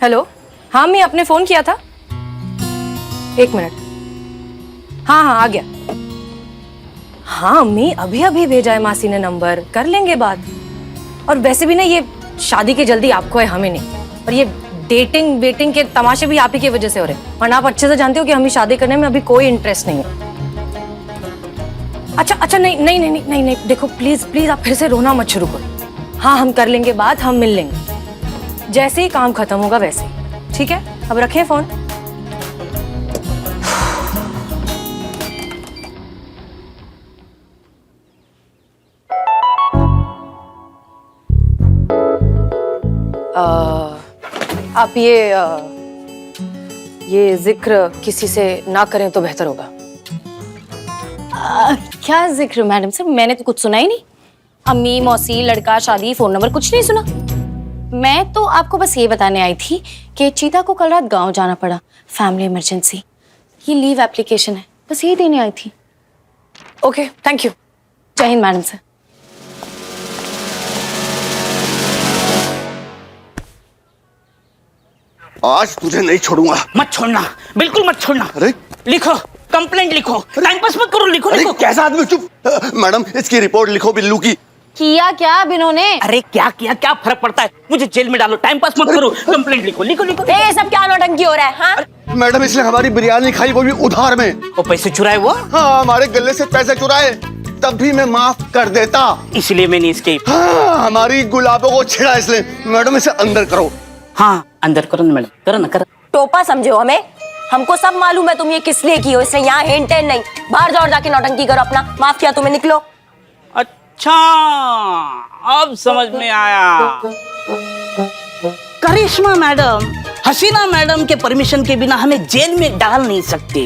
Hello, हाँ मैं आपने फोन किया था। एक मिनट, हाँ हाँ आ गया। हाँ मैं अभी अभी भेजा है मासी ने नंबर, कर लेंगे बात। और वैसे भी ना ये शादी की जल्दी आपको है, हमें नहीं। और ये डेटिंग वेटिंग के तमाशे भी आप ही की वजह से हो रहे हैं। वरना आप अच्छे से जानते हो कि हमें शादी करने में अभी कोई इंटरेस्ट नहीं है। अच्छा नहीं नहीं नहीं नहीं नहीं, देखो प्लीज प्लीज आप फिर से रोना मत शुरू करो। हाँ हम कर लेंगे बात, हम मिल लेंगे जैसे ही काम खत्म होगा वैसे ही। ठीक है, अब रखें फोन। आप ये जिक्र किसी से ना करें तो बेहतर होगा। क्या जिक्र मैडम सर, मैंने तो कुछ सुना ही नहीं। अम्मी मौसी लड़का शादी फोन नंबर कुछ नहीं सुना। मैं तो आपको बस ये बताने आई थी कि चीता को कल रात गांव जाना पड़ा, फैमिली इमरजेंसी। ये लीव एप्लीकेशन है, बस ये देने आई थी। Okay thank you. जय हिंद मैडम सर। आज तुझे नहीं छोड़ूंगा। मत छोड़ना, बिल्कुल मत छोड़ना। अरे लिखो, कंप्लेंट लिखो, टाइम पास मत करो, लिखो अरे लिखो। कैसा आदमी, चुप। मैडम इसकी रिपोर्ट लिखो बिल्लू की। किया क्या अब इन्होंने? अरे क्या किया, क्या फर्क पड़ता है, मुझे जेल में डालो, टाइम पास मत करो, कंप्लेंट लिखो लिखो लिखो। ये सब क्या नौटंकी हो रहा है? हाँ मैडम इसने हमारी बिरयानी खाई, वो भी उधार में। वो पैसे चुराए वो? हाँ हमारे गले से पैसे चुराए, तब भी मैं माफ कर देता। इसलिए मैंने इसके हाँ हमारी गुलाबों को छिड़ा इसलिए। मैडम इसे अंदर करो। हाँ अंदर करो ना मैडम, करो ना करो। टोपा समझो हमें, हमको सब मालूम है तुम ये किस लिए की हो, इसलिए यहाँ हिंट नहीं। बाहर जाओ, जाके नौटंकी करो अपना। माफ किया तुम्हें, निकलो। अच्छा अब समझ में आया। करिश्मा मैडम, हसीना मैडम के परमिशन के बिना हमें जेल में डाल नहीं सकते।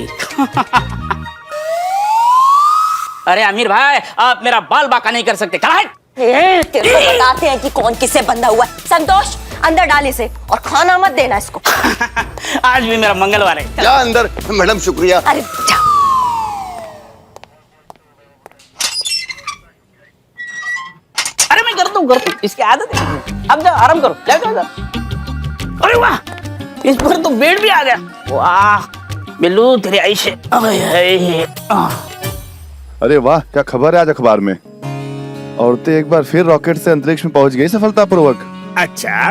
अरे आमिर भाई, आप मेरा बाल बाका नहीं कर सकते। तेरे को बताते हैं कि कौन किससे बंधा हुआ है। संतोष अंदर डाल इसे, और खाना मत देना इसको। आज भी मेरा मंगलवार है। क्या अंदर? मैडम शुक्रिया। अरे जा। अरे मैं करता हूँ, इसकी आदत है। अब जाओ आराम करो, जाओ जाओ। अरे वाह, इस पर तो बेड भी आ गया। वाह बिल्लू तेरी आइश है। अरे वाह, क्या खबर है आज अखबार में? औरतें एक बार फिर रॉकेट से अंतरिक्ष में पहुंच गई सफलतापूर्वक। अच्छा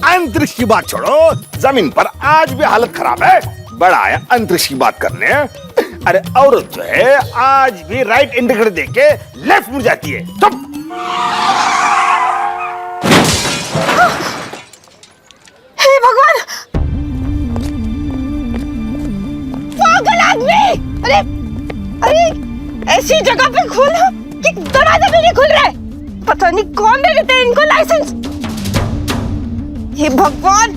अंतरिक्ष की बात छोड़ो, जमीन पर आज भी हालत खराब है। बड़ा आया अंतरिक्ष की बात करने। अरे औरत जो है आज भी राइट इंडिकेटर देके लेफ्ट मुड़ जाती है। चुप। हे भगवान, पागल आदमी। अरे अरे ऐसी जगह पे खोला कि दरवाजा भी नहीं खुल रहा है। पता नहीं कौन दे देते हैं इनको लाइसेंस। हे भगवान,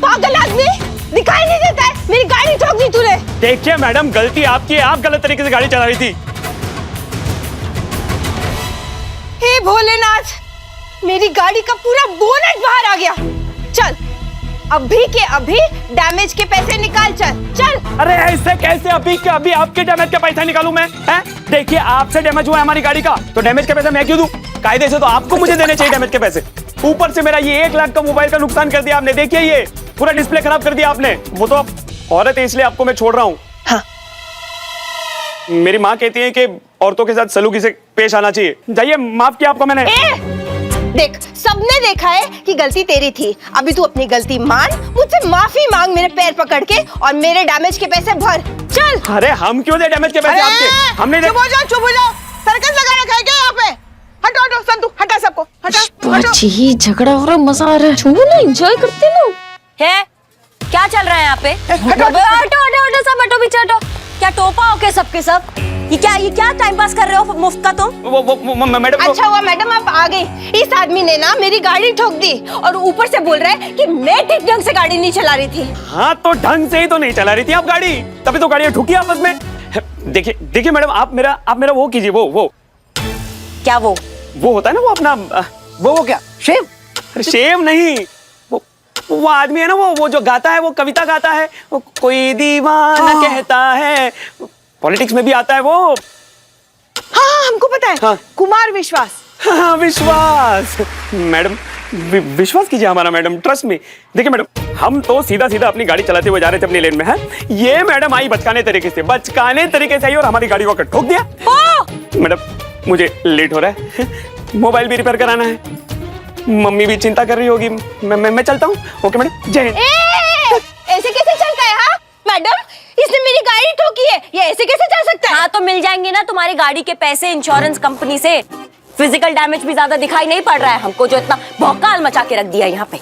पागल आदमी, दिखाई नहीं देता है। मेरी गाड़ी ठोक दी तूने। देखिए मैडम, गलती आपकी है, आप गलत तरीके से गाड़ी चला रही थी। हे भोलेनाथ, मेरी गाड़ी का पूरा बोनट बाहर आ गया। चल अभी के अभी डैमेज के पैसे निकाल। चल चल। अरे ऐसे कैसे अभी के अभी आपके डैमेज का पैसा निकालूं मैं? हैं? देखिए आपसे डैमेज हुआ है हमारी गाड़ी का, तो डैमेज के पैसे मैं क्यों दूं? कायदे से तो आपको मुझे देने चाहिए डैमेज के पैसे। ऊपर से मेरा ये 1 लाख का मोबाइल का नुकसान कर दिया आपने। देखिए ये पूरा डिस्प्ले खराब कर दिया आपने। वो तो औरत है इसलिए आपको मैं छोड़ रहा हूँ। हाँ। मेरी माँ कहती है कि औरतों के साथ सलूकी से पेश आना चाहिए। जाइए, माफ किया आपको मैंने। देख, सबने देखा है कि गलती तेरी थी। अभी तू अपनी गलती मान, मुझसे माफी मांग, मेरे पैर पकड़ के, और मेरे डैमेज के पैसे भर। चल। अरे हम क्यों दे डैमेज के पैसे आपके? हमने चुप हो जाओ, चुप हो जाओ। सर्कस लगा रखा है क्या यहाँ पे? हटो हटो संतू, हटा सबको, हटा हटो। जी झगड़ा हो रहा, मजा आ रहा है। छू ना, एंजॉय करते ना। है क्या चल रहा है यहाँ पे? हटो हटो हटो, सब हटो, पीछे हटो। क्या टोपा हो के सबके सब? ये क्या टाइम पास कर रहे हो मुफ्त का तुम? वो मैडम। अच्छा हुआ मैडम आप आ गई। इस आदमी ने ना मेरी गाड़ी ठोक दी, और ऊपर से बोल रहा है कि मैं ठीक ढंग से गाड़ी नहीं चला रही थी। हाँ तो ढंग से ही तो नहीं चला रही थी आप गाड़ी, तभी तो गाड़ियां ठुकी आपस में। देखिए मैडम, आप मेरा वो कीजिए। वो क्या वो होता है ना, वो अपना वो क्या शेव? अरे शेव नहीं, वो आदमी है ना, वो जो गाता है, वो कविता गाता है, वो कोई दीवाना कहता है। पॉलिटिक्स में भी आता है वो। हाँ हमको पता है। हाँ। कुमार विश्वास। हाँ विश्वास। मैडम विश्वास कीजिए हमारा मैडम, ट्रस्ट मी। देखिए मैडम, हम तो सीधा सीधा अपनी गाड़ी चलाते हुए जा रहे थे अपनी लेन में, है। ये मैडम आई बचकाने तरीके से आई और हमारी गाड़ी को ठोक दिया। मैडम मुझे लेट हो रहा है, मोबाइल भी रिपेयर कराना है, मम्मी भी चिंता कर रही होगी, मैं चलता हूँ। ओके मैडम, जय हिंद। ऐसे कैसे चलता है? हाँ मैडम, इसने मेरी गाड़ी ठोकी है, ये ऐसे कैसे चल सकता है? हाँ तो मिल जाएंगे ना तुम्हारी गाड़ी के पैसे इंश्योरेंस कंपनी से। फिजिकल डैमेज भी ज्यादा दिखाई नहीं पड़ रहा है हमको, जो इतना भौकाल मचा के रख दिया यहाँ पे।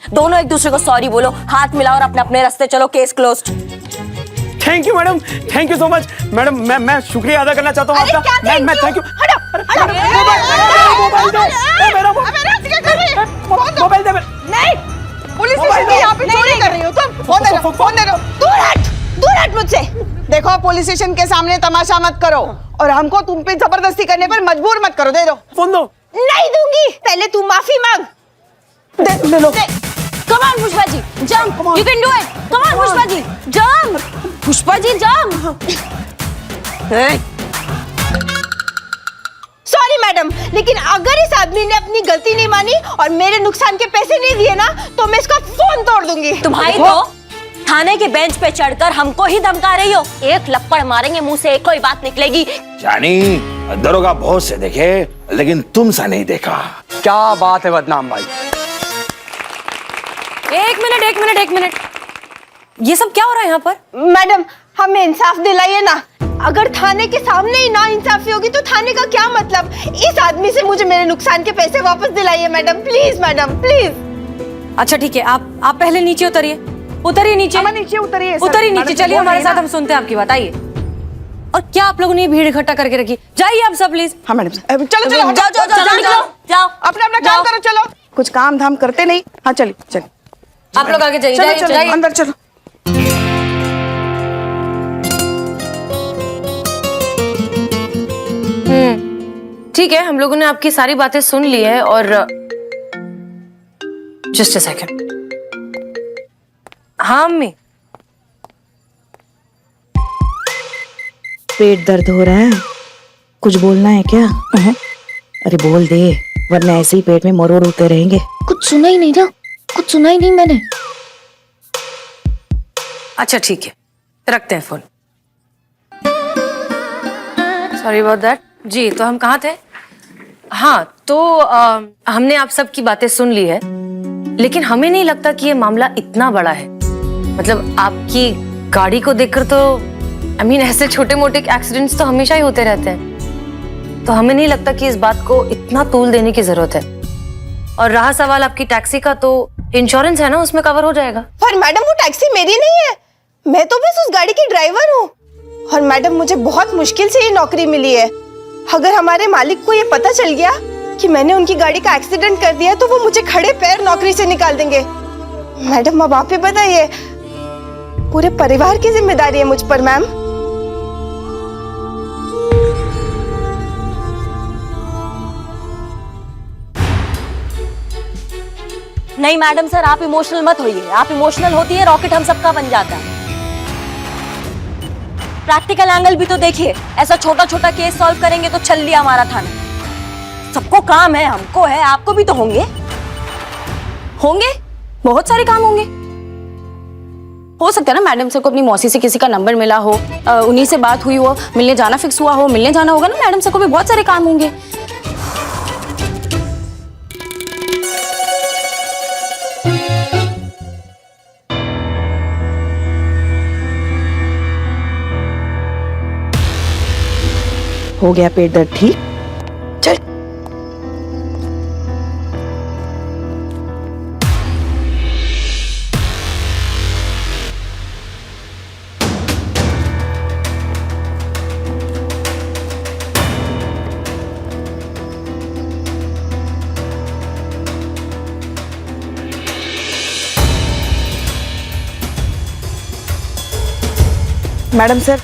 दोनों एक दूसरे को सॉरी बोलो, हाथ मिलाओ और अपने अपने रास्ते चलो, case closed. Thank you madam, thank you so much madam. मैं शुक्रिया अदा करना चाहता हूँ आपका। मैं थैंक यू। मोबाइल दे। नहीं, पुलिस स्टेशन के यहाँ पे चोरी कर रही हो तुम। फोन दे दो। दूर हट मुझसे। देखो, पुलिस स्टेशन के सामने तमाशा मत करो और हमको तुम पे जबरदस्ती करने पर मजबूर मत करो। दे दो फोन। दो। नहीं दूंगी, पहले तू माफी मांग। ले लो। Come on, Pushpa ji, jump. You can do it. Come on, Pushpa ji, jump. Pushpa ji, jump. Sorry madam, लेकिन अगर इस आदमी ने अपनी गलती नहीं मानी और मेरे नुकसान के पैसे नहीं दिए ना, तो मैं इसका फोन तोड़ दूंगी। तुम्हारी तो थाने के बेंच पे चढ़कर हमको ही धमका रही हो। एक लप्पड़ मारेंगे, मुंह से एक कोई बात निकलेगी। जानी, दरोगा बहुत से देखे लेकिन तुमसा नहीं देखा। क्या बात है बदनाम भाई। एक मिनट, ये सब क्या हो रहा है यहाँ पर? मैडम, हमें इंसाफ दिलाइए ना। अगर थाने के सामने ही ना इंसाफी होगी तो थाने का क्या मतलब? इस आदमी से मुझे मेरे नुकसान के पैसे वापस दिलाइए मैडम, प्लीज मैडम, प्लीज। अच्छा ठीक है, आप पहले नीचे उतरिए नीचे। नीचे उतरिए नीचे, चलिए हमारे साथ, हम सुनते हैं आपकी बात। आइए। और क्या आप लोगों ने भीड़ इकट्ठा करके रखी? जाइए आप सब प्लीज। हाँ मैडम, चलो जाओ अपना काम करो, चलो। कुछ काम धाम करते नहीं। हाँ चलिए आप लोग आगे जाइए, जाइए अंदर चलो। ठीक है, हम लोगों ने आपकी सारी बातें सुन ली है और जस्ट अ सेकंड। हाँ अम्मी। पेट दर्द हो रहा है, कुछ बोलना है क्या? अरे बोल दे, वरना ऐसे ही पेट में मरोड़ होते रहेंगे। कुछ सुना ही नहीं मैंने। अच्छा ठीक है, रखते हैं फोन। Sorry about that. जी, तो हम कहाँ थे? हाँ, तो हमने आप सब की बातें सुन ली है, लेकिन हमें नहीं लगता कि ये मामला इतना बड़ा है। मतलब आपकी गाड़ी को देखकर तो ऐसे छोटे मोटे एक्सीडेंट्स तो हमेशा ही होते रहते हैं, तो हमें नहीं लगता कि इस बात को इतना तूल देने की जरूरत है। और रहा सवाल आपकी टैक्सी का, तो इंश्योरेंस है ना, उसमें कवर हो जाएगा। पर मैडम, वो टैक्सी मेरी नहीं है, मैं तो बस उस गाड़ी की ड्राइवर हूँ। और मैडम, मुझे बहुत मुश्किल से ये नौकरी मिली है। अगर हमारे मालिक को ये पता चल गया कि मैंने उनकी गाड़ी का एक्सीडेंट कर दिया, तो वो मुझे खड़े पैर नौकरी से निकाल देंगे। मैडम, अब आप ही बताइए, पूरे परिवार की जिम्मेदारी है मुझ पर मैम। नहीं मैडम सर, आप इमोशनल मत होइए। आप इमोशनल होती है, रॉकेट हम सबका बन जाता है। प्रैक्टिकल एंगल भी तो देखिए, ऐसा छोटा छोटा केस सॉल्व करेंगे तो चल लिया हमारा थाना। सबको काम है, हमको है, आपको भी तो होंगे बहुत सारे काम होंगे। हो सकता है ना मैडम सर को अपनी मौसी से किसी का नंबर मिला हो, उन्हीं से बात हुई हो, मिलने जाना फिक्स हुआ हो, मिलने जाना होगा ना। मैडम सर को भी बहुत सारे काम होंगे। हो गया पेट दर्द ठीक? चल। मैडम सर,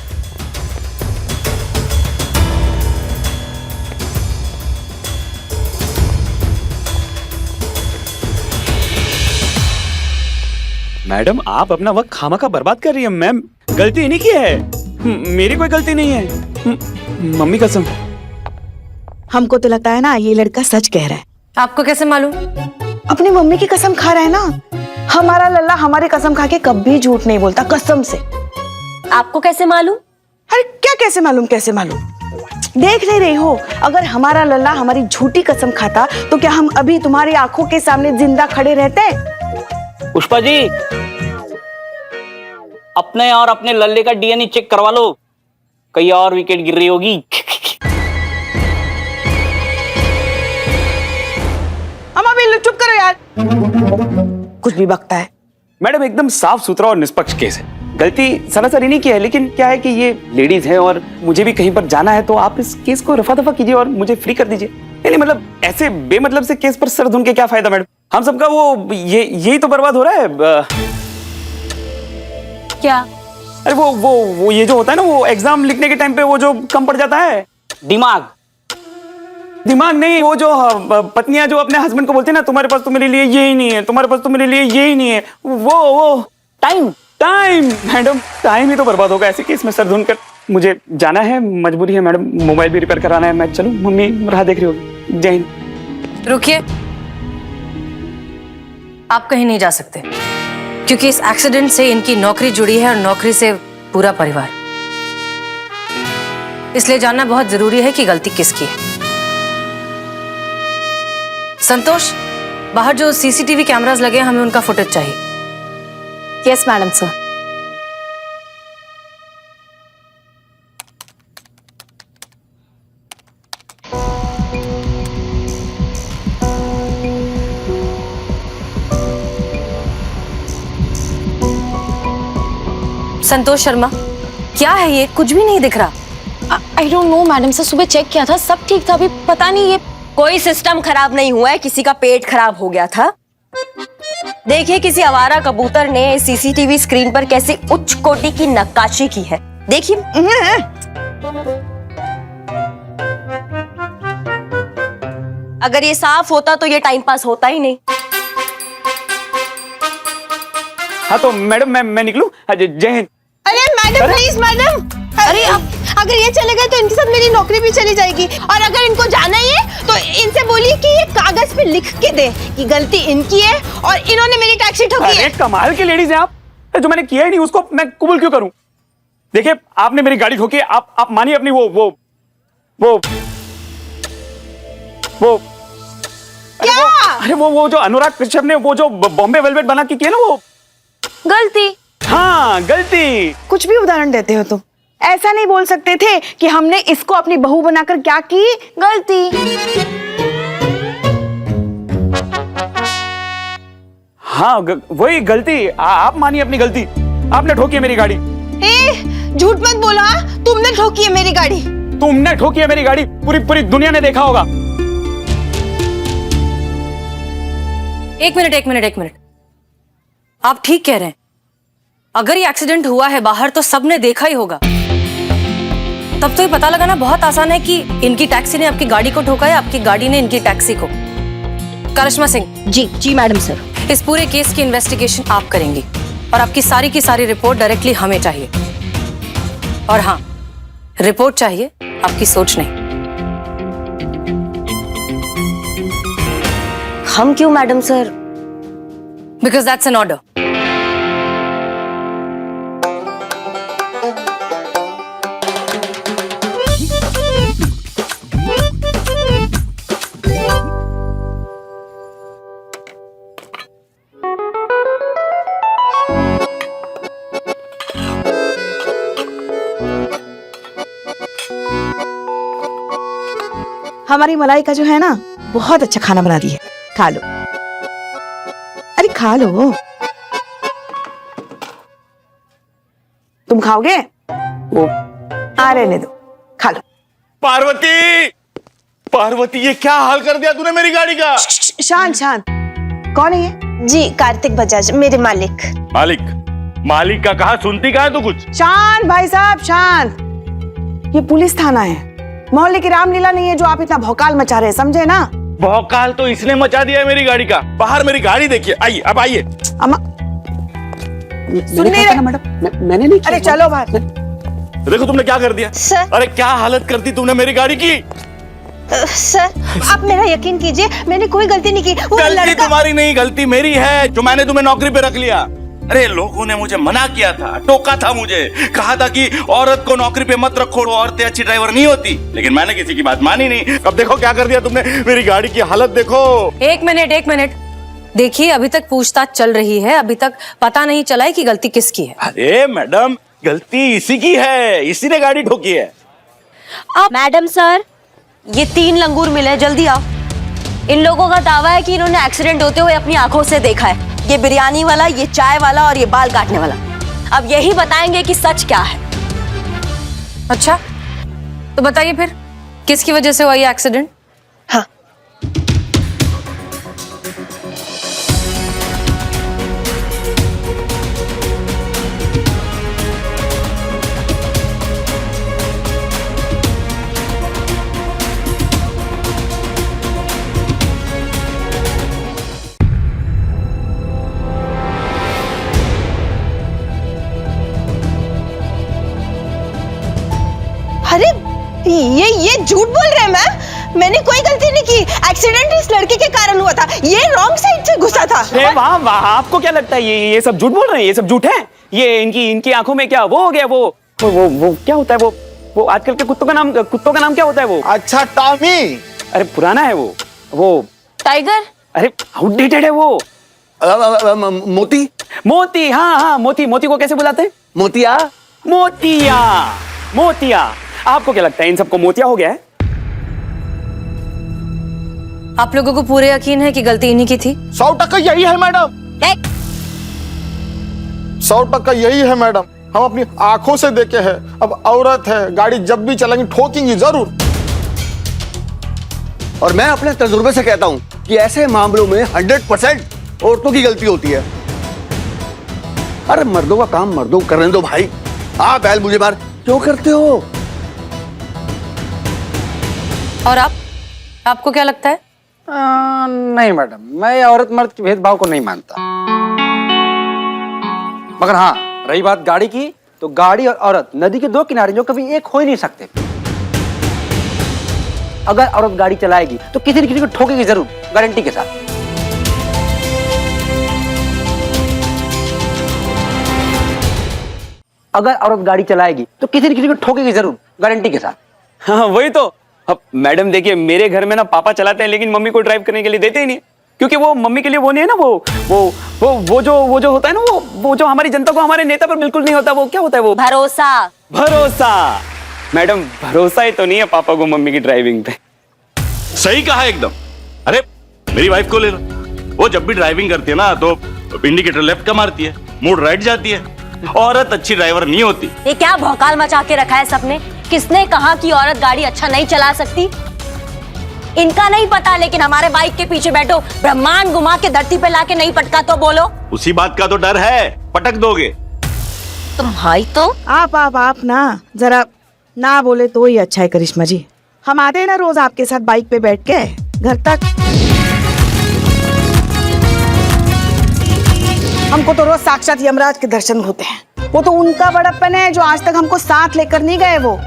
मैडम, आप अपना वक्त खामखा बर्बाद कर रही है। मैम, गलती इन्हीं की है, मेरी कोई गलती नहीं है। मम्मी कसम। हमको तो लगता है ना ये लड़का सच कह रहा है। आपको कैसे मालूम? अपनी मम्मी की कसम खा रहा है ना। हमारा लल्ला हमारी कसम खा के कभी झूठ नहीं बोलता, कसम से। आपको कैसे मालूम? अरे क्या कैसे मालूम, कैसे मालूम? देख नहीं रही हो, अगर हमारा लल्ला हमारी झूठी कसम खाता तो क्या हम अभी तुम्हारी आंखों के सामने जिंदा खड़े रहते? पुष्पा जी, अपने और अपने लल्ले का डीएनए चेक करवा लो, कहीं और विकेट गिर रही होगी। अम्मा बिल्लू चुप करो यार, कुछ भी बकता है। मैडम एकदम साफ सुथरा और निष्पक्ष केस है। गलती सरासर इन्हीं की है, लेकिन क्या है कि ये लेडीज हैं और मुझे भी कहीं पर जाना है, तो आप इस केस को रफा दफा कीजिए और मुझे फ्री कर दीजिए। नहीं मतलब ऐसे बेमतलब से केस पर सर धुन के क्या फायदा मैडम? हम सबका वो यही तो बर्बाद हो रहा है। क्या? अरे वो ये जो होता है ना, वो एग्जाम लिखने के टाइम पे वो जो कम पड़ जाता है, दिमाग नहीं, वो जो पत्नियां जो अपने हस्बैंड को बोलती है ना, तुम्हारे पास तो मेरे लिए ये ही नहीं है, तुम्हारे पास तो मेरे लिए ये ही नहीं है, वो टाइम मैडम, टाइम ही तो बर्बाद होगा ऐसे केस में सर धुन कर। मुझे जाना है, मजबूरी है मैडम, मोबाइल भी रिपेयर कराना है। मैं चलूं? मम्मी राह देख रही होगी। जय हिंद। रुकिए, आप कहीं नहीं जा सकते, क्योंकि इस एक्सीडेंट से इनकी नौकरी जुड़ी है और नौकरी से पूरा परिवार। इसलिए जानना बहुत जरूरी है कि गलती किसकी है। संतोष, बाहर जो सीसीटीवी कैमरास लगे हैं, हमें उनका फुटेज चाहिए। Yes madam sir. Santosh Sharma, क्या है ये? कुछ भी नहीं दिख रहा। I don't know madam sir, सुबह चेक किया था, सब ठीक था, अभी पता नहीं ये कोई सिस्टम खराब नहीं हुआ है, किसी का पेट खराब हो गया था। देखिए, किसी आवारा कबूतर ने सीसीटीवी स्क्रीन पर कैसे उच्च कोटि की नक्काशी की है, देखिए। अगर ये साफ होता तो ये टाइम पास होता ही नहीं। हाँ तो मैडम मैं निकलूं? जय हिंद। अरे मैडम, प्लीज मैडम, अरे अगर ये चले गए तो इनके साथ मेरी नौकरी भी चली जाएगी। और अगर इनको जाना ही है तो इनसे बोलिए कि ये कागज पे लिख के दे कि गलती इनकी है और इन्होंने मेरी टैक्सी ठोकी है। कमाल की लेडीज हैं आप। जो मैंने किया ही नहीं उसको मैं कबूल क्यों करूं? देखिए, आपने मेरी गाड़ी ठोकी, आप मानिए अपनी वो क्या? अरे वो जो अनुराग कश्यप ने वो जो बॉम्बे वेलवेट बना के किया ना, वो गलती। हाँ, गलती। कुछ भी उदाहरण देते हो तुम। ऐसा नहीं बोल सकते थे कि हमने इसको अपनी बहू बनाकर क्या की? गलती। हाँ, वही गलती। आप मानिए अपनी गलती। आपने ठोकी है मेरी गाड़ी। झूठ मत बोलो, तुमने ठोकी है मेरी गाड़ी। तुमने ठोकी है मेरी गाड़ी, पूरी दुनिया ने देखा होगा। एक मिनट। आप ठीक कह रहे हैं। अगर ये एक्सीडेंट हुआ है बाहर तो सबने देखा ही होगा। तब तो ये पता लगाना बहुत आसान है कि इनकी टैक्सी ने आपकी गाड़ी को ठोका है, आपकी गाड़ी ने इनकी टैक्सी को। करिश्मा सिंह। जी मैडम सर। इस पूरे केस की इन्वेस्टिगेशन आप करेंगी और आपकी सारी की सारी रिपोर्ट डायरेक्टली हमें चाहिए। और हाँ, रिपोर्ट चाहिए, आपकी सोच नहीं। हम क्यों madam sir? Because that's an order. हमारी मलाइका जो है ना, बहुत अच्छा खाना बना दी है, खा लो। अरे खा लो। तुम खाओगे? वो आ रहने दो, खा लो। पार्वती, ये क्या हाल कर दिया तूने मेरी गाड़ी का? शांत। कौन है ये? जी, कार्तिक बजाज, मेरे मालिक। मालिक का कहा, सुनती कहा तू कुछ? शांत भाई साहब, शांत। ये पुलिस थाना है, मोहल्ले की रामलीला नहीं है जो आप इतना भौकाल मचा रहे हैं, समझे ना? भौकाल तो इसने मचा दिया है मेरी गाड़ी का। बाहर मेरी गाड़ी देखिए। आइए, अब आइए। अम्मा सुन नहीं रहे? मैंने नहीं अरे चलो बाहर। देखो तुमने क्या कर दिया। सर। अरे क्या हालत कर दी तुमने मेरी गाड़ी की। सर आप मेरा यकीन कीजिए, मैंने कोई गलती नहीं की। वो गलती लड़का तुम्हारी नहीं, गलती मेरी है जो मैंने तुम्हें नौकरी पे रख लिया। अरे लोगों ने मुझे मना किया था, टोका था मुझे, कहा था कि औरत को नौकरी पे मत रखो, औरतें अच्छी ड्राइवर नहीं होती, लेकिन मैंने किसी की बात मानी नहीं। अब देखो क्या कर दिया तुमने, मेरी गाड़ी की हालत देखो। एक मिनट देखिए, अभी तक पूछताछ चल रही है, अभी तक पता नहीं चला है कि गलती किसकी है। अरे मैडम, गलती इसी की है, इसी ने गाड़ी ठोकी है। मैडम सर, ये 3 लंगूर मिले, जल्दी आओ। इन लोगों का दावा है कि इन्होंने एक्सीडेंट होते हुए अपनी आंखों से देखा है। ये बिरयानी वाला, ये चाय वाला और ये बाल काटने वाला। अब यही बताएंगे कि सच क्या है। अच्छा, तो बताइए फिर किसकी वजह से हुआ ये एक्सीडेंट? हाँ, अरे ये झूठ बोल रहे हैं मैंने कोई गलती नहीं की। एक्सीडेंट इस लड़के के कारण हुआ था, ये रॉन्ग साइड से घुसा था। अरे वाह वाह, आपको क्या लगता है ये सब झूठ बोल रहे हैं? ये सब झूठ है। ये इनकी आंखों में क्या वो हो गया, वो क्या होता है, वो आजकल के कुत्तों का नाम क्या होता है वो? अच्छा टॉमी। अरे पुराना है वो टाइगर। अरे आउटडेटेड है वो। मोती। हाँ, मोती को कैसे बुलाते हैं? मोतिया। आपको क्या लगता है इन सबको मोतिया हो गया है? आप लोगों को पूरे यकीन है कि गलती इन्हीं की थी? 100% यही है मैडम, 100% यही है मैडम। हम अपनी आंखों से देखे हैं। अब औरत है, गाड़ी जब भी चलेंगी ठोकेंगी जरूर। और मैं अपने तजुर्बे से कहता हूं कि ऐसे मामलों में 100% औरतों की गलती होती है। अरे मर्दों का काम मर्दों को करने दो भाई। आप बैल मुझे मार क्यों करते हो? और आपको क्या लगता है? नहीं मैडम, मैं औरत मर्द के भेदभाव को नहीं मानता। मगर हाँ, रही बात गाड़ी की, तो गाड़ी और औरत नदी के 2 किनारे जो कभी एक हो ही नहीं सकते। अगर औरत गाड़ी चलाएगी तो किसी न किसी को ठोकेगी जरूर, गारंटी के साथ। अगर औरत गाड़ी चलाएगी तो किसी न किसी को ठोकेगी जरूर, गारंटी के साथ। हाँ वही तो। अब मैडम देखिए, मेरे घर में ना पापा चलाते हैं, लेकिन मम्मी को ड्राइव करने के लिए देते ही नहीं, क्योंकि वो मम्मी के लिए वो नहीं है ना, वो जो होता है ना, वो जो हमारी जनता को हमारे नेता पर बिल्कुल नहीं होता। वो क्या होता है वो? भरोसा। मैडम, भरोसा ही तो नहीं है पापा को मम्मी की ड्राइविंग पे। सही कहा एकदम। अरे मेरी वाइफ को ले लो, वो जब भी ड्राइविंग करती है ना तो इंडिकेटर लेफ्ट का मारती है, मूड राइट जाती है। औरत अच्छी ड्राइवर नहीं होती। ये क्या भौकाल मचा के रखा है सबने? किसने कहा कि औरत गाड़ी अच्छा नहीं चला सकती? इनका नहीं पता, लेकिन हमारे बाइक के पीछे बैठो, ब्रह्मांड घुमा के धरती पे लाके नहीं पटका तो बोलो। उसी बात का तो डर है, पटक दोगे। तुम भाई तो आप ना जरा ना बोले तो ही अच्छा है करिश्मा जी। हम आते हैं ना रोज आपके साथ बाइक पे बैठ के घर तक। हमको तो रोज साक्षात यमराज के दर्शन होते हैं। वो तो उनका बड़प्पन है जो आज तक हमको साथ लेकर नहीं गए। वो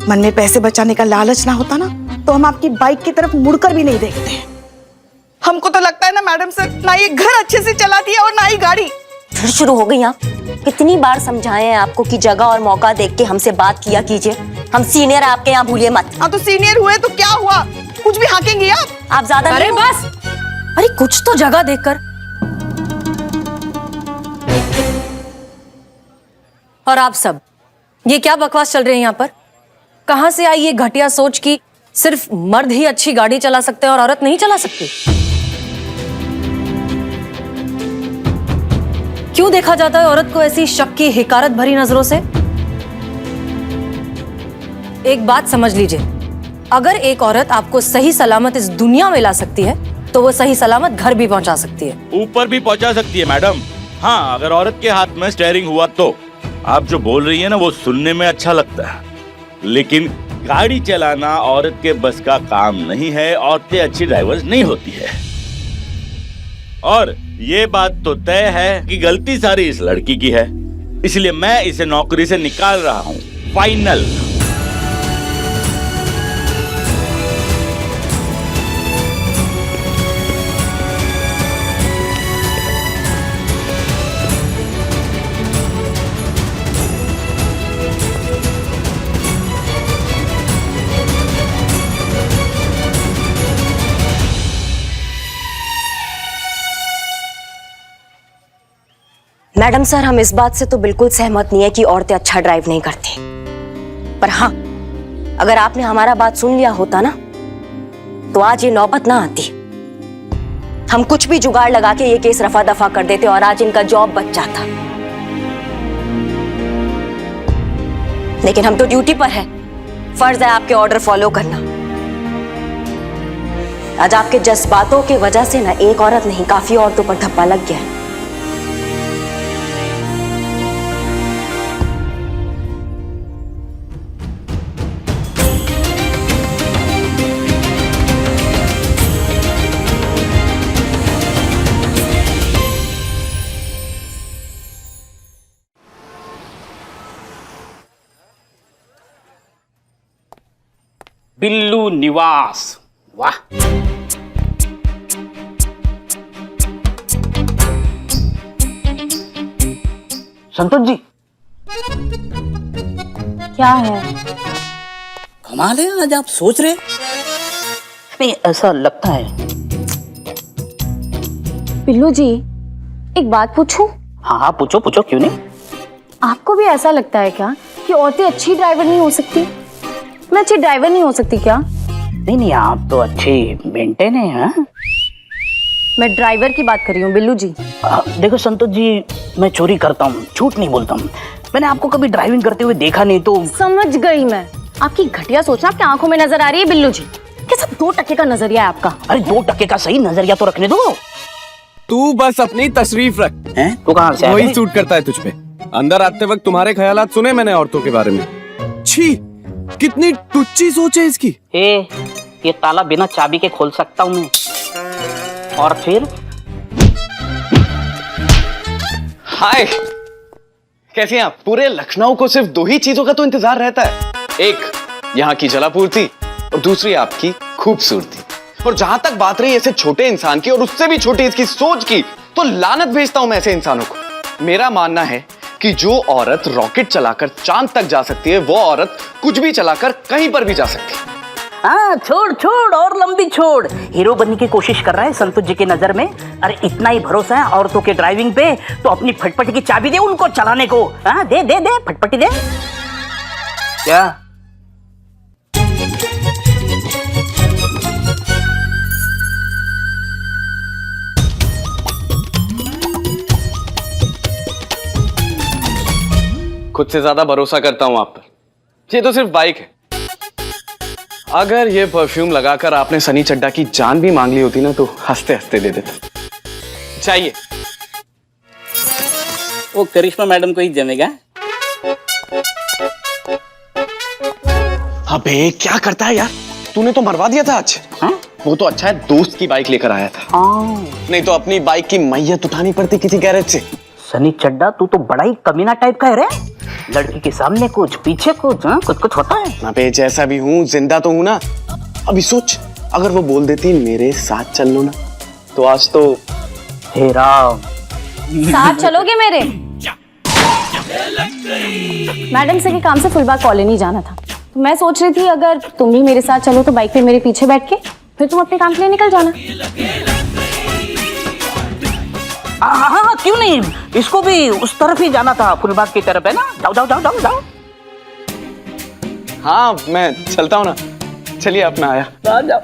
मन में पैसे बचाने का लालच ना होता ना तो हम आपकी बाइक की तरफ मुड़कर भी नहीं देखते। हमको तो लगता है ना मैडम सर, ना ये घर अच्छे से चलाती है और ना ही गाड़ी। फिर शुरू हो गई। कितनी बार समझाए हैं आपको कि जगह और मौका देख के हमसे बात किया कीजिए। हम सीनियर आपके यहाँ, भूलिए मत। हाँ तो सीनियर हुए तो क्या हुआ, कुछ भी हाकेंगे आप ज्यादा। अरे बस, अरे कुछ तो जगह देखकर। और आप सब ये क्या बकवास चल रही है यहाँ पर? कहां से आई ये घटिया सोच कि सिर्फ मर्द ही अच्छी गाड़ी चला सकते हैं और औरत नहीं चला सकती? क्यों देखा जाता है औरत को ऐसी शक की हिकारत भरी नजरों से? एक बात समझ लीजिए, अगर एक औरत आपको सही सलामत इस दुनिया में ला सकती है तो वो सही सलामत घर भी पहुंचा सकती है, ऊपर भी पहुंचा सकती है मैडम। हाँ, अगर औरत के हाथ में स्टीयरिंग हुआ तो। आप जो बोल रही है ना वो सुनने में अच्छा लगता है, लेकिन गाड़ी चलाना औरत के बस का काम नहीं है। औरतें अच्छी ड्राइवर्स नहीं होती है। और ये बात तो तय है कि गलती सारी इस लड़की की है, इसलिए मैं इसे नौकरी से निकाल रहा हूँ। फाइनल। मैडम सर, हम इस बात से तो बिल्कुल सहमत नहीं है कि औरतें अच्छा ड्राइव नहीं करती, पर हाँ, अगर आपने हमारा बात सुन लिया होता ना तो आज ये नौबत ना आती। हम कुछ भी जुगाड़ लगा के ये केस रफा दफा कर देते और आज इनका जॉब बच जाता। लेकिन हम तो ड्यूटी पर है, फर्ज है आपके ऑर्डर फॉलो करना। आज आपके जज्बातों की वजह से ना एक औरत नहीं, काफी औरतों पर धब्बा लग गया है। बिल्लू निवास, वाह। संतोष जी, क्या है? कमाल है, आज आप सोच रहे। नहीं, ऐसा लगता है। बिल्लू जी, एक बात पूछूं? हाँ हाँ, पूछो पूछो, क्यों नहीं। आपको भी ऐसा लगता है क्या कि औरतें अच्छी ड्राइवर नहीं हो सकती? मैं अच्छी ड्राइवर नहीं हो सकती क्या? नहीं नहीं, आप तो अच्छी मेंटेन है। हाँ? मैं ड्राइवर की बात कर रही हूँ बिल्लू जी। देखो संतोष जी, मैं चोरी करता हूँ, झूठ नहीं बोलता हूँ। मैंने आपको कभी ड्राइविंग करते हुए देखा नहीं तो। समझ गई मैं, आपकी घटिया सोच आपकी आंखों में नजर आ रही है बिल्लू जी। कैसा 2% का नजरिया है आपका? अरे 2% का सही नजरिया तो रखने दो। तू बस अपनी तशरीफ रख। हैं? तू कहाँ से आया? वही सूट करता है तुझ पे। अंदर आते वक्त तुम्हारे ख्यालात सुने मैंने औरतों के बारे में। छी, कितनी टुच्ची सोच है इसकी। ये ताला बिना चाबी के खोल सकता हूँ मैं। और फिर हाय, कैसे हैं आप? पूरे लखनऊ को सिर्फ 2 ही चीजों का तो इंतजार रहता है, एक यहाँ की जलापूर्ति और दूसरी आपकी खूबसूरती। और जहां तक बात रही ऐसे छोटे इंसान की और उससे भी छोटी इसकी सोच की, तो लानत भेजता हूं मैं ऐसे इंसानों को। मेरा मानना है कि जो औरत रॉकेट चलाकर चांद तक जा सकती है, वो औरत कुछ भी चलाकर कहीं पर भी जा सकती है। हाँ, छोड़ छोड़ और लंबी छोड़। हीरो बनने की कोशिश कर रहा है संतोष जी की नजर में। अरे इतना ही भरोसा है औरतों के ड्राइविंग पे तो अपनी फटपटी की चाबी दे उनको चलाने को। हाँ, दे दे दे फटपटी दे। क्या? खुद से ज्यादा भरोसा करता हूं आप पर। ये तो सिर्फ बाइक है। अगर ये परफ्यूम लगाकर आपने सनी चड्डा की जान भी मांग ली होती ना, तो हंसते हंसते दे देता। चाहिए वो करिश्मा मैडम को ही जमेगा। अबे क्या करता है यार, तूने तो मरवा दिया था आज। हाँ? वो तो अच्छा है दोस्त की बाइक लेकर आया था। नहीं तो अपनी बाइक की मैयत उठानी पड़ती किसी गैरेज से। सनी चड्डा, तू तो बड़ा ही कमीना टाइप का है रे। लड़की के सामने कुछ, पीछे कुछ, हाँ? कुछ कुछ होता है। अबे जैसा भी हूँ, जिंदा तो हूँ ना। अभी सोच, अगर वो बोल देती मेरे साथ चल लो ना, तो आज तो। हे राम, साथ चलोगे मेरे? मैडम से के काम से फुलबाग कॉलोनी जाना था, तो मैं सोच रही थी अगर तुम भी मेरे साथ चलो तो बाइक पे मेरे पीछे बैठ के फिर तुम अपने काम के लिए निकल जाना। हाँ, क्यों नहीं, इसको भी उस तरफ ही जाना था, फुलबाग की तरफ है ना। जाओ जाओ जाओ जाओ जाओ। हाँ, मैं चलता हूँ ना। चलिए, अपना आया। जाओ जाओ।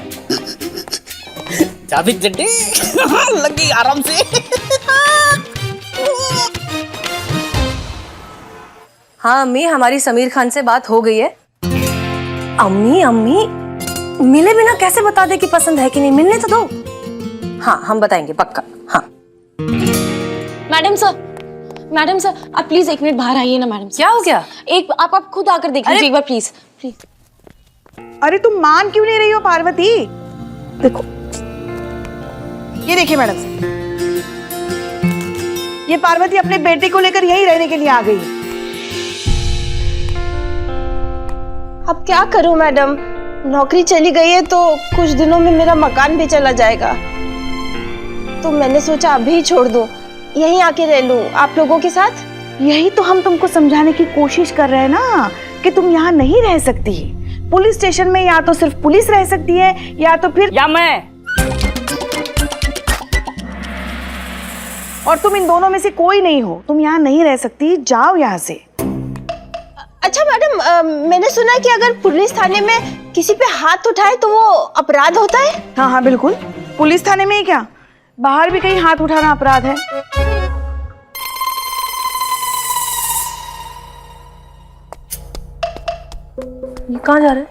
चाबी चड्डी लगी आराम से। हाँ अम्मी, हमारी समीर खान से बात हो गई है। अम्मी अम्मी मिले बिना कैसे बता दे कि पसंद है कि नहीं, मिलने तो दो। हाँ, हम बताएंगे पक्का। हाँ मैडम सर आप प्लीज 1 मिनट बाहर आइए ना। मैडम क्या हो गया? एक आप खुद आकर देख लीजिए एक बार प्लीज प्लीज। अरे तुम मान क्यों नहीं रही हो पार्वती? देखो, ये देखिए मैडम साहब, ये पार्वती अपने बेटे को लेकर यहीं रहने के लिए आ गई है। अब क्या करूं मैडम, नौकरी चली गई है तो कुछ दिनों में मेरा मकान भी चला जाएगा, तो मैंने सोचा अभी ही छोड़ दूं, यहीं आके रह लूं आप लोगों के साथ। यही तो हम तुमको समझाने की कोशिश कर रहे हैं ना कि तुम यहाँ नहीं रह सकती। पुलिस स्टेशन में या तो सिर्फ पुलिस रह सकती है या तो फिर या मैं। और तुम इन दोनों में से कोई नहीं हो, तुम यहाँ नहीं रह सकती, जाओ यहाँ से। अच्छा मैडम, मैंने सुना कि अगर पुलिस थाने में किसी पे हाथ उठाए तो वो अपराध होता है। हाँ हाँ बिल्कुल, पुलिस थाने में ही क्या, बाहर भी कहीं हाथ उठाना अपराध है। ये कहाँ जा रहे हैं?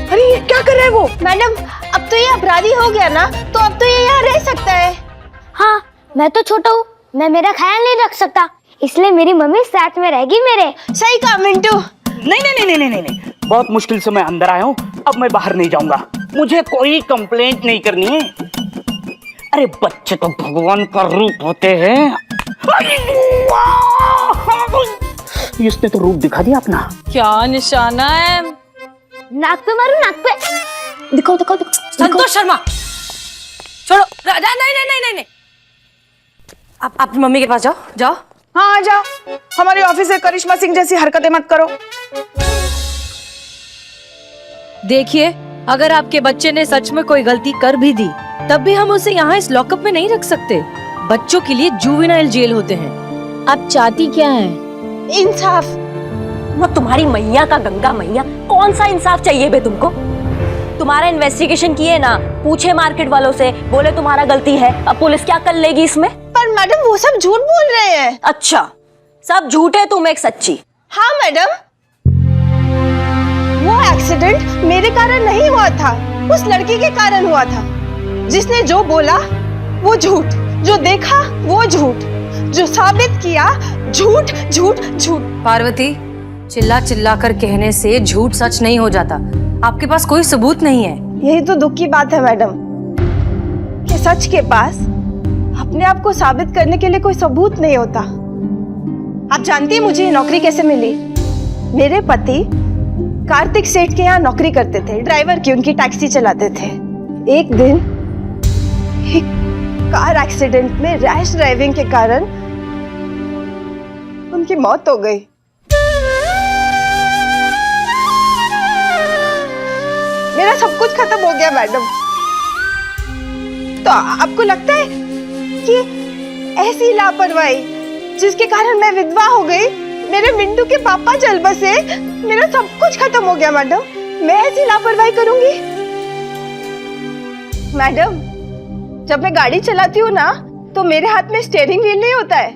अरे ये क्या कर रहे हैं वो? मैडम, अब तो ये अपराधी हो गया ना, तो अब तो ये यहाँ रह सकता है। हाँ, मैं तो छोटा हूँ, मैं मेरा ख्याल नहीं रख सकता, इसलिए मेरी मम्मी साथ में रहेगी मेरे। सही कहा मिंटू। नहीं नहीं नहीं नहीं नहीं नहीं, बहुत मुश्किल से मैं अंदर आया हूँ, अब मैं बाहर नहीं जाऊंगा। मुझे कोई कंप्लेंट नहीं करनी है। अरे बच्चे तो भगवान का रूप होते हैं। इसने तो रूप दिखा दिया अपना। क्या निशाना है? नाक पे मारू, नाक पे। दिखाओ दिखाओ दिखाओ। संतोष शर्मा, छोड़ो। नहीं नहीं नहीं नहीं नहीं, आप अपनी मम्मी के पास जाओ, जाओ। हाँ जाओ, हमारे ऑफिस से करिश्मा सिंह जैसी हरकतें मत करो। देखिए, अगर आपके बच्चे ने सच में कोई गलती कर भी दी, तब भी हम उसे यहाँ इस लॉकअप में नहीं रख सकते। बच्चों के लिए जुवेनाइल जेल होते हैं। आप चाहती क्या है? इंसाफ। वो तुम्हारी मैया का गंगा मैया, कौन सा इंसाफ चाहिए बे तुमको? तुम्हारा इन्वेस्टिगेशन किए ना, पूछे मार्केट वालों से, बोले तुम्हारा गलती है, अब पुलिस क्या कर लेगी इसमें? पर मैडम वो सब झूठ बोल रहे हैं। अच्छा, सब झूठ है, तुम एक सच्ची। हाँ मैडम, वो एक्सीडेंट मेरे कारण नहीं हुआ था, उस लड़की के कारण हुआ था। जिसने जो बोला वो झूठ, जो देखा वो झूठ, जो साबित किया झूठ झूठ झूठ। पार्वती, चिल्ला चिल्ला कर कहने से झूठ सच नहीं हो जाता। आपके पास कोई सबूत नहीं है। यही तो दुख की बात है मैडम, कि सच के पास अपने आप को साबित करने के लिए कोई सबूत नहीं होता। आप जानती हैं मुझे ये नौकरी कैसे मिली? मेरे पति कार्तिक सेठ के यहाँ नौकरी करते थे, ड्राइवर की, उनकी टैक्सी चलाते थे। एक दिन एक कार एक्सीडेंट में रैश ड्राइविंग के कारण उनकी मौत हो गई। मेरा सब कुछ खत्म हो गया मैडम। तो आपको लगता है कि ऐसी लापरवाही जिसके कारण मैं विधवा हो गई, मेरे मिंटू के पापा चल बसे, मेरा सब कुछ खत्म हो गया मैडम, मैं ऐसी लापरवाही करूंगी? मैडम, जब मैं गाड़ी चलाती हूँ ना, तो मेरे हाथ में स्टीयरिंग व्हील नहीं होता है,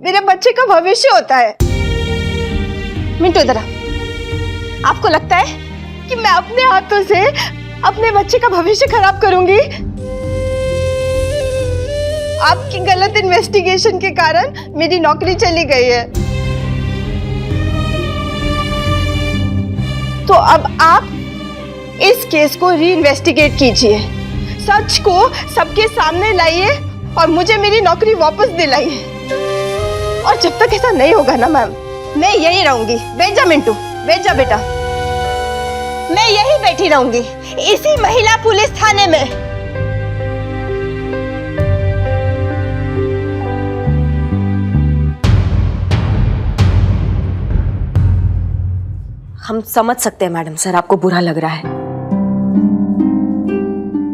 मेरे बच्चे का भविष्य होता है। मिंटू इधर आ। आपको लगता है कि मैं अपने हाथों से अपने बच्चे का भविष्य खराब करूंगी? आपकी गलत इन्वेस्टिगेशन के कारण मेरी नौकरी चली गई है। तो अब आप इस केस को री इन्वेस्टिगेट कीजिए, सच को सबके सामने लाइए और मुझे मेरी नौकरी वापस दिलाइए। और जब तक ऐसा नहीं होगा ना मैम, मैं यही रहूंगी। बैठ जा मिंटू, बैठ जा बेटा, मैं यही बैठी रहूंगी इसी महिला पुलिस थाने में। हम समझ सकते हैं मैडम सर, आपको बुरा लग रहा है,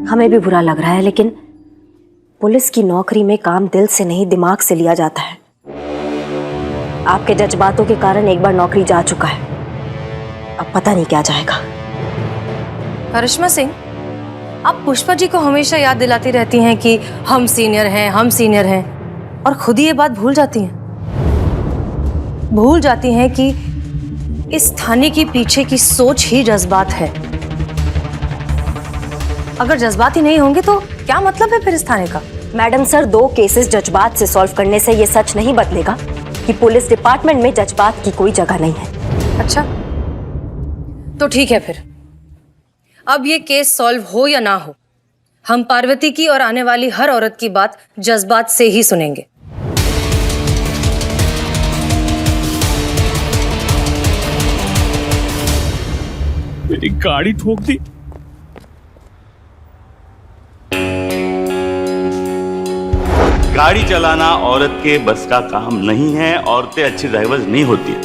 हमें भी बुरा लग रहा है, लेकिन पुलिस की नौकरी में काम दिल से नहीं दिमाग से लिया जाता है। आपके जज्बातों के कारण एक बार नौकरी जा चुका है, अब पता नहीं क्या जाएगा। करिश्मा सिंह, आप पुष्पा जी को हमेशा याद दिलाती रहती हैं कि हम सीनियर हैं, हम सीनियर हैं, और खुद ही ये बात भूल जाती हैं। भूल जाती हैं कि इस थाने के पीछे की सोच ही जज्बात है। अगर जज्बात ही नहीं होंगे तो क्या मतलब है फिर इस थाने का? मैडम सर, 2 केसेस जज्बात से सॉल्व करने से ये सच नहीं बदलेगा कि पुलिस डिपार्टमेंट में जज्बात की कोई जगह नहीं है। अच्छा, तो ठीक है फिर। अब ये केस सॉल्व हो या ना हो, हम पार्वती की और आने वाली हर औरत की बात जज्बात से ही सुनेंगे। मेरी गाड़ी ठोक दी। गाड़ी चलाना औरत के बस का काम नहीं है। औरतें अच्छी ड्राइवर्स नहीं होती है।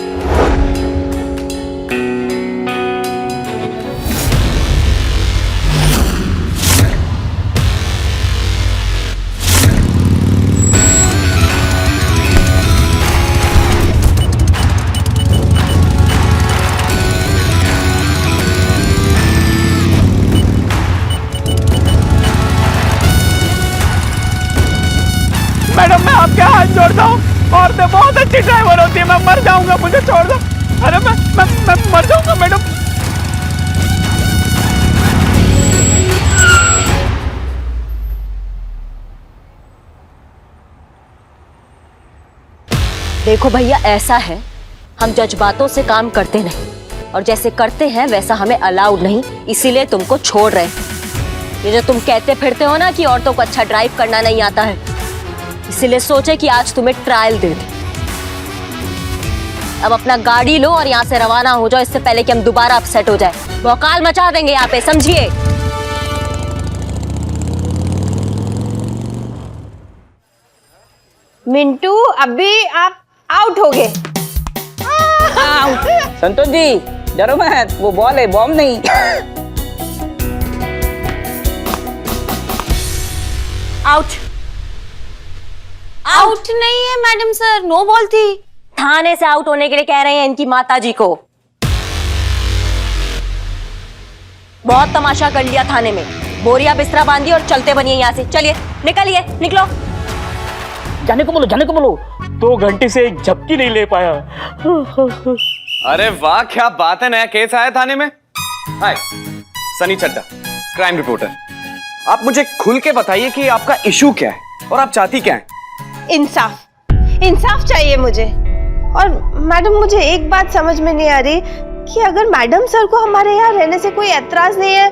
बहुत अच्छी ड्राइवर होती है, मैं मर जाऊंगा, मुझे छोड़ दो। अरे मैं मर जाऊंगा मैडम। देखो भैया, ऐसा है, हम जज्बातों से काम करते नहीं, और जैसे करते हैं वैसा हमें अलाउड नहीं, इसीलिए तुमको छोड़ रहे हैं। ये जो तुम कहते फिरते हो ना कि औरतों को अच्छा ड्राइव करना नहीं आता है, इसीलिए सोचे कि आज तुम्हें ट्रायल दे दें। अब अपना गाड़ी लो और यहाँ से रवाना हो जाओ, इससे पहले कि हम दोबारा अपसेट हो जाए। भौकाल मचा देंगे यहाँ पे, समझिए। मिंटू, अभी आप आउट हो गए। संतोष जी डरो मत, वो बॉल है, बॉम्ब नहीं। आउट। आउट नहीं है मैडम सर, नो बॉल थी। थाने से आउट होने के लिए कह रहे हैं इनकी माता जी को। बहुत तमाशा कर लिया थाने में, बोरिया बिस्तरा बांधिए और चलते बनिए यहाँ से। चलिए निकलिए, निकलो। जाने को बोलो, जाने को बोलो। 2 घंटे से एक झपकी नहीं ले पाया। अरे वाह, क्या बात है, नया केस आया थाने में। हाय, सनी चड्डा, क्राइम रिपोर्टर। आप मुझे खुल के बताइए कि आपका इशू क्या है और आप चाहती क्या हैं? इंसाफ चाहिए मुझे। और मैडम, मुझे एक बात समझ में नहीं आ रही कि अगर मैडम सर को हमारे यहाँ रहने से कोई एतराज नहीं है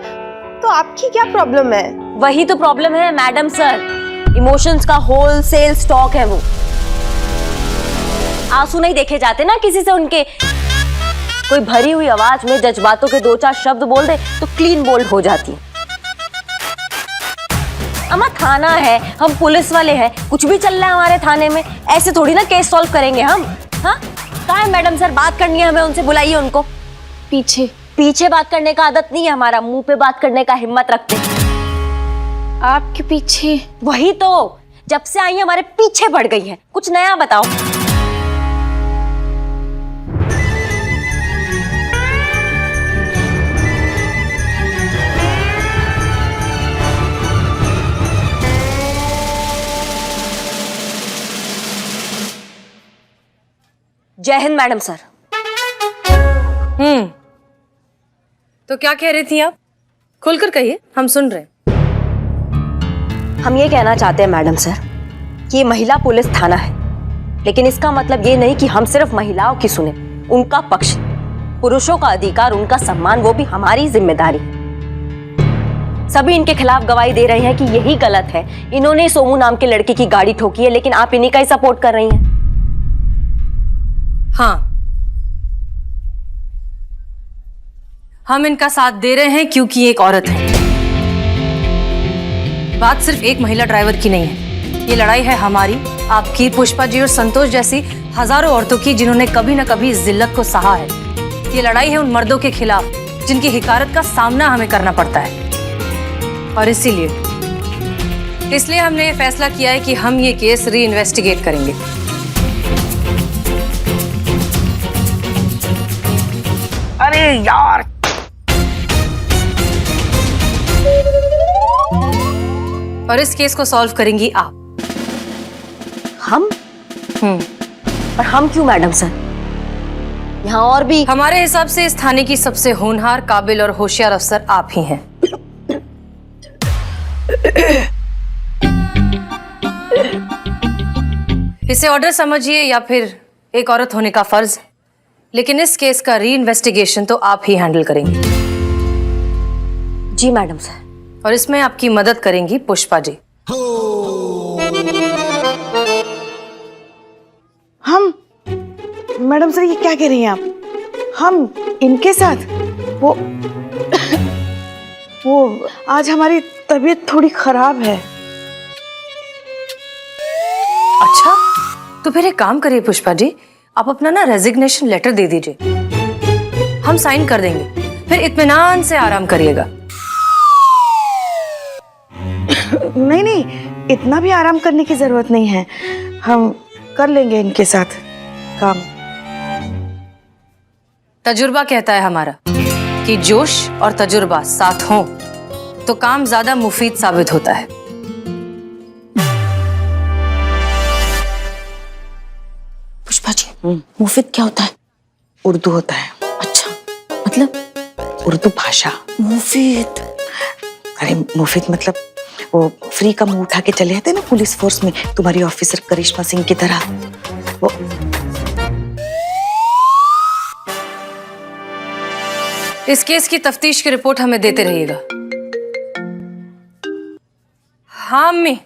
तो आपकी क्या प्रॉब्लम है? वही तो प्रॉब्लम है मैडम सर, इमोशंस का होलसेल स्टॉक है वो। आंसू नहीं देखे जाते ना किसी से उनके। कोई भरी हुई आवाज में जज्बातों के 2-4 शब्द बोल दे तो क्लीन बोल्ड हो जाती है। अम्मा, थाना है, हम पुलिस वाले हैं, कुछ भी चल रहा है हमारे थाने में, ऐसे थोड़ी ना केस सॉल्व करेंगे हम। हाँ, कहाँ है मैडम सर? बात करनी है हमें उनसे, बुलाइए उनको। पीछे पीछे बात करने का आदत नहीं है हमारा, मुंह पे बात करने का हिम्मत रखते हैं। आपके पीछे? वही तो, जब से आई हमारे पीछे पड़ गई है। कुछ नया बताओ। जय हिंद मैडम सर। तो क्या कह रही थी आप? खुलकर कहिए, हम सुन रहे हैं। हम ये कहना चाहते हैं मैडम सर कि ये महिला पुलिस थाना है, लेकिन इसका मतलब ये नहीं कि हम सिर्फ महिलाओं की सुने, उनका पक्ष। पुरुषों का अधिकार, उनका सम्मान, वो भी हमारी जिम्मेदारी। सभी इनके खिलाफ गवाही दे रहे हैं कि यही गलत है, इन्होंने सोमू नाम के लड़के की गाड़ी ठोकी है, लेकिन आप इन्हीं का ही सपोर्ट कर रही हैं। हाँ, हम इनका साथ दे रहे हैं क्योंकि एक औरत है। बात सिर्फ एक महिला ड्राइवर की नहीं है, ये लड़ाई है हमारी, आपकी, पुष्पा जी और संतोष जैसी हजारों औरतों की जिन्होंने कभी न कभी इस जिल्लत को सहा है। ये लड़ाई है उन मर्दों के खिलाफ जिनकी हिकारत का सामना हमें करना पड़ता है। और इसलिए हमने ये फैसला किया है कि हम ये केस री इन्वेस्टिगेट करेंगे। अरे यार, और इस केस को सॉल्व करेंगी आप। हम? और हम क्यों मैडम सर? यहाँ और भी। हमारे हिसाब से इस थाने की सबसे होनहार, काबिल और होशियार अफसर आप ही हैं। इसे ऑर्डर समझिए या फिर एक औरत होने का फर्ज, लेकिन इस केस का री इन्वेस्टिगेशन तो आप ही हैंडल करेंगी। जी मैडम सर। और इसमें आपकी मदद करेंगी पुष्पा जी। हम? मैडम सर, ये क्या कह रही हैं आप? हम इनके साथ? वो आज हमारी तबीयत थोड़ी खराब है। अच्छा, तो फिर एक काम करिए पुष्पा जी, आप अपना ना रेजिग्नेशन लेटर दे दीजिए, हम साइन कर देंगे, फिर इत्मीनान से आराम करिएगा। नहीं नहीं, इतना भी आराम करने की जरूरत नहीं है, हम कर लेंगे इनके साथ काम। तजुर्बा कहता है हमारा कि जोश और तजुर्बा साथ हों तो काम ज्यादा मुफीद साबित होता है। पुष्पा जी, मुफिद क्या होता है? उर्दू होता है। अच्छा, मतलब उर्दू भाषा। मुफिद? अरे मुफिद मतलब वो फ्री का मुंह उठा के चले आते ना पुलिस फोर्स में, तुम्हारी ऑफिसर करिश्मा सिंह की तरह। वो इस केस की तफ्तीश की रिपोर्ट हमें देते रहिएगा। हाँ अम्मी।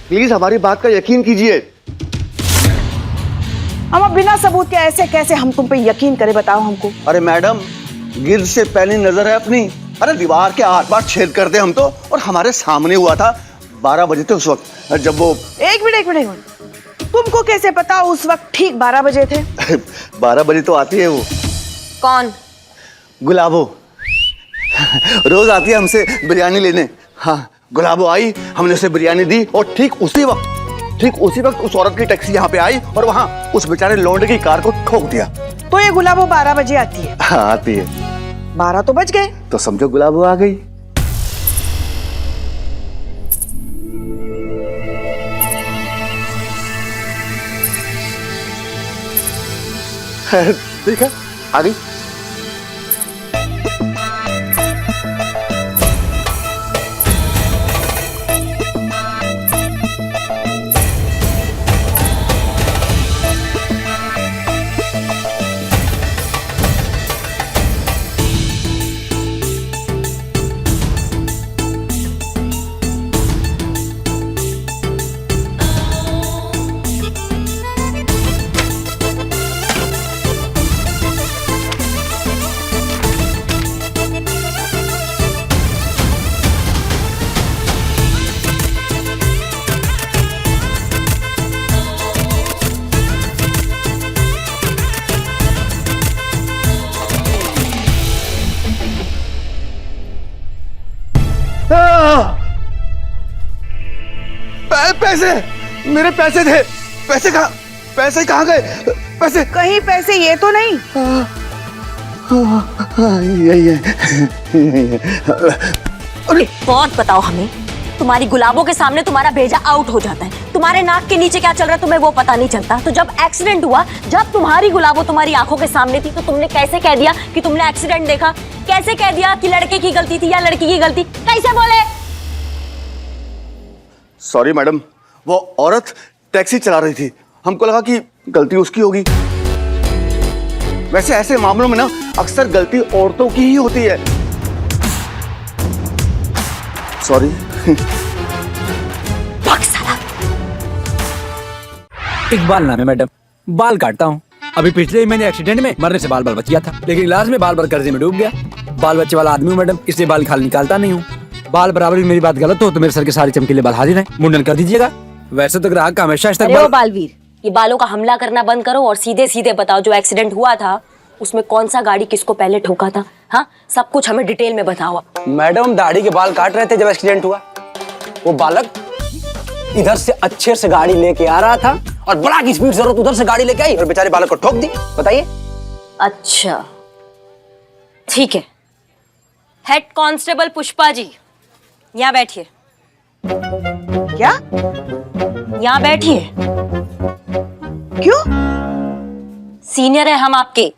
प्लीज हमारी बात का यकीन कीजिए। हम अब बिना सबूत के ऐसे कैसे हम तुम पे यकीन करे, बताओ हमको। अरे मैडम, गिर से पहली नजर है अपनी। अरे दीवार के आर पार छेद कर दे हम तो, और हमारे सामने हुआ था। 12 बजे थे उस वक्त जब वो। एक मिनट, तुमको कैसे पता उस वक्त ठीक 12 बजे थे? 12 बजे तो आती है वो। कौन? गुलाबो। रोज आती है हमसे बिरयानी लेने। हाँ, गुलाबो आई, हमने उसे बिरयानी दी, और ठीक उसी वक्त उस औरत की टैक्सी यहाँ पे आई और वहाँ उस बेचारे लौंडे की कार को ठोक दिया। तो ये गुलाबो 12 बजे आती है? हाँ आती है। 12 तो बज गए। तो समझो गुलाबो आ गई। ठीक है, आ गई। पैसे, मेरे पैसे थे। पैसे कहाँ गए? पैसे कहीं पैसे ये तो नहीं? यही है। अरे बहुत बताओ हमें, तुम्हारी गुलाबों के सामने तुम्हारा भेजा आउट हो जाता है, तुम्हारे नाक के नीचे क्या चल रहा है तुम्हें वो पता नहीं चलता। तो जब एक्सीडेंट हुआ, जब तुम्हारी गुलाबों तुम्हारी आंखों के सामने थी, तो तुमने कैसे कह दिया कि तुमने एक्सीडेंट देखा? कैसे कह दिया कि लड़के की गलती थी या लड़की की गलती? कैसे बोले? सॉरी मैडम, वो औरत टैक्सी चला रही थी, हमको लगा कि गलती उसकी होगी। वैसे ऐसे मामलों में ना अक्सर गलती औरतों की ही होती है। सॉरी। इकबाल नाम है मैडम, बाल काटता हूँ। अभी पिछले ही महीने एक्सीडेंट में मरने से बाल बच गया था, लेकिन इलाज में बाल कर्जे में डूब गया। बाल बच्चे वाला आदमी हूँ मैडम, इसलिए बाल खाल निकालता नहीं हूँ। बाल बराबर भी मेरी बात गलत हो तो मेरे सर के सारे चमकीले बाल हाजिर हैं, मुंडन कर दीजिएगा। वैसे तो ग्राहक का हमेशा बालवीर, ये बालों का हमला करना बंद करो और सीधे सीधे बताओ, जो एक्सीडेंट हुआ था उसमें कौन सा गाड़ी किसको पहले ठोका था? हाँ, सब कुछ हमें डिटेल में बताओ। मैडम, दाढ़ी के बाल काट रहे थे जब एक्सीडेंट हुआ। वो बालक इधर से अच्छे से गाड़ी लेके आ रहा था और बड़ा की स्पीड जरूरत उधर से गाड़ी लेके आई और बेचारे बालक को ठोक दी। बताइए। अच्छा ठीक है, हेड कांस्टेबल पुष्पा जी यहाँ बैठिए। क्या? यहाँ बैठिए। क्यों? सीनियर है हम आपके,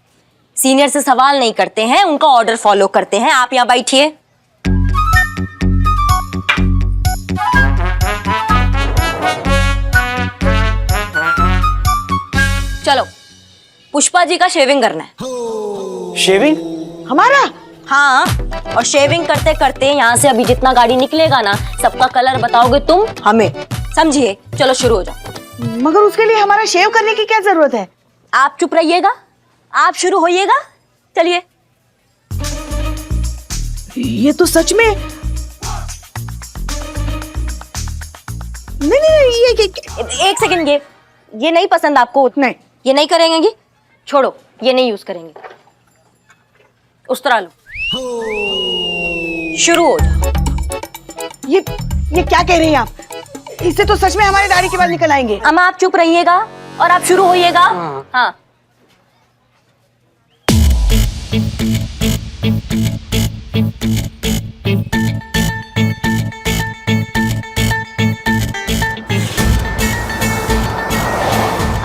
सीनियर से सवाल नहीं करते हैं, उनका ऑर्डर फॉलो करते हैं। आप यहाँ बैठिए। चलो, पुष्पा जी का शेविंग करना है। शेविंग? हमारा? हाँ, और शेविंग करते करते यहाँ से अभी जितना गाड़ी निकलेगा ना, सबका कलर बताओगे तुम हमें, समझिए? चलो शुरू हो जाओ। मगर उसके लिए हमारा शेव करने की क्या जरूरत है? आप चुप रहिएगा, आप शुरू होइएगा। चलिए। ये तो सच में नहीं, ये एक सेकंड, ये नहीं पसंद आपको? नहीं, ये नहीं करेंगे? छोड़ो, ये नहीं यूज करेंगे। उस तरह लो, शुरू हो जाओ। ये क्या कह रही हैं आप? इससे तो सच में हमारे दाढ़ी के बाल निकल आएंगे। अम्मा आप चुप रहिएगा और आप शुरू होइएगा। हाँ।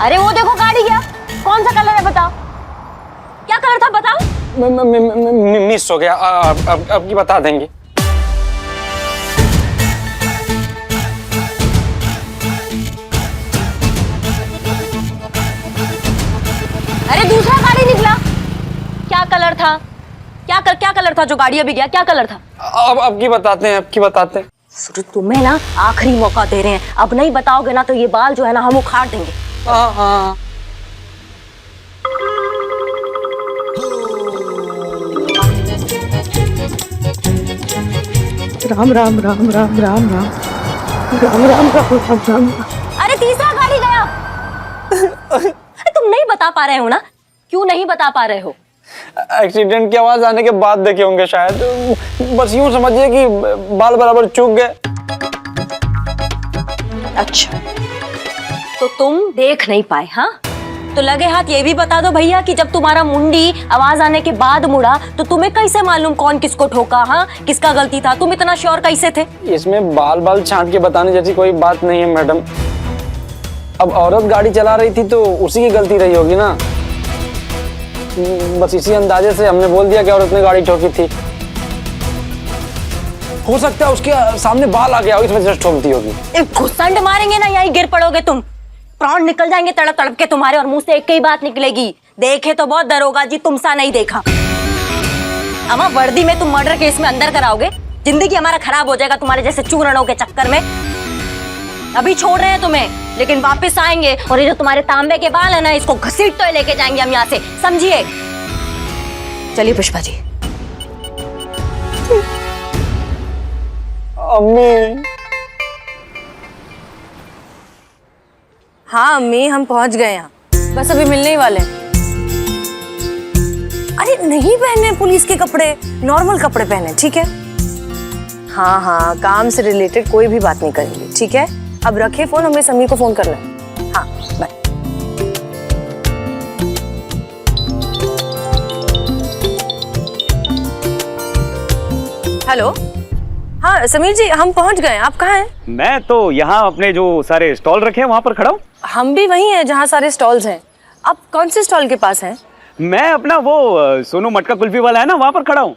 अरे वो देखो गाड़ी गया। कौन सा कलर है बताओ? क्या कलर था बताओ? मिस हो गया, अब की बता देंगे। अरे दूसरा गाड़ी निकला। क्या कलर था? क्या कलर था जो गाड़ी अभी गया? क्या कलर था? अब की बताते हैं, अब की बताते हैं। सूरज तुम्हें ना आखिरी मौका दे रहे हैं, अब नहीं बताओगे ना तो ये बाल जो है ना हम उखाड़ देंगे। हाँ। राम राम राम राम राम राम राम राम राम राम। अरे तीसरा गाड़ी गया। अरे तुम नहीं बता पा रहे हो ना? क्यों नहीं बता पा रहे हो? एक्सीडेंट की आवाज आने के बाद देखे होंगे शायद। बस यूं समझिए कि बाल बराबर चूक गए। अच्छा, तो तुम देख नहीं पाए? हाँ, तो लगे हाथ ये भी बता दो भैया कि जब तुम्हारा मुंडी आवाज आने के बाद मुड़ा तो तुम्हें कैसे मालूम कौन किसको ठोका? हाँ, किसका गलती था? तुम इतना श्योर कैसे थे? इसमें बाल छांट के बताने जैसी कोई बात नहीं है मैडम। अब औरत गाड़ी चला रही थी तो उसी की गलती रही होगी ना। बस इसी अंदाजे से हमने बोल दिया कि औरत ने गाड़ी ठोकी थी। हो सकता है उसके सामने बाल आ गया, इस वजह से ठोक दी होगी। घुसंड मारेंगे ना, यहीं गिर पड़ोगे तुम। प्राण निकल जाएंगे तड़प तड़प के तुम्हारे, और मुंह से एक ही बात निकलेगी, देखे तो बहुत दरोगा जी, तुम सा नहीं देखा। अमा वर्दी में तुम मर्डर केस में अंदर कराओगे, जिंदगी हमारा खराब हो जाएगा तुम्हारे जैसे चूरणों के चक्कर में। अभी छोड़ रहे हैं तुम्हें, लेकिन वापस आएंगे और ये जो तुम्हारे तांबे के बाल है ना, इसको घसीट तो लेके जाएंगे हम यहाँ से, समझिए? चलिए पुष्पा जी। अम्मी। हाँ अम्मी, हम पहुंच गए यहाँ, बस अभी मिलने ही वाले हैं। अरे नहीं पहने पुलिस के कपड़े, नॉर्मल कपड़े पहने, ठीक है? हाँ हाँ, काम से रिलेटेड कोई भी बात नहीं करेंगे, ठीक है? अब रखे फोन, हमें समीर को फोन करना है। हाँ बाय। हेलो, हाँ समीर जी, हम पहुंच गए, आप कहाँ हैं? मैं तो यहाँ अपने जो सारे स्टॉल रखे हैं वहां पर खड़ा हूँ। हम भी वहीं हैं जहाँ सारे स्टॉल्स हैं। आप कौन से स्टॉल के पास हैं? मैं अपना वो सोनू मटका कुल्फी वाला है ना, वहां पर खड़ा हूँ।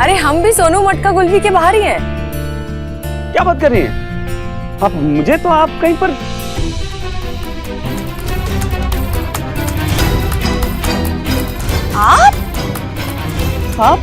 अरे हम भी सोनू मटका कुल्फी के बाहर ही हैं। क्या बात कर रही हैं आप? मुझे तो आप कहीं पर आप